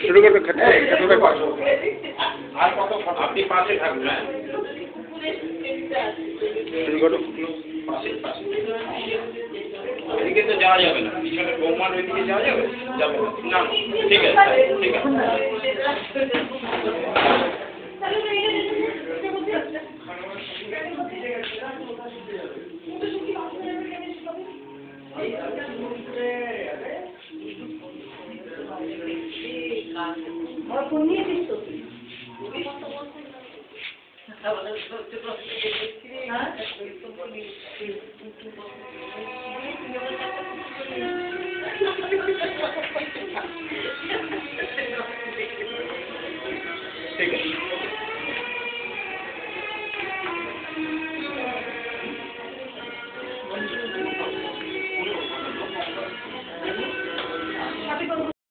শুরু করবে খাটতে আর কত আপনি পাশে থাকবেন শুরু করো এদিকে তো যাওয়া যাবে না পিছনে বৌমার ওইদিকে যাওয়া যাবে যাবে না ঠিক আছে ঠিক আছে ঠিক আছে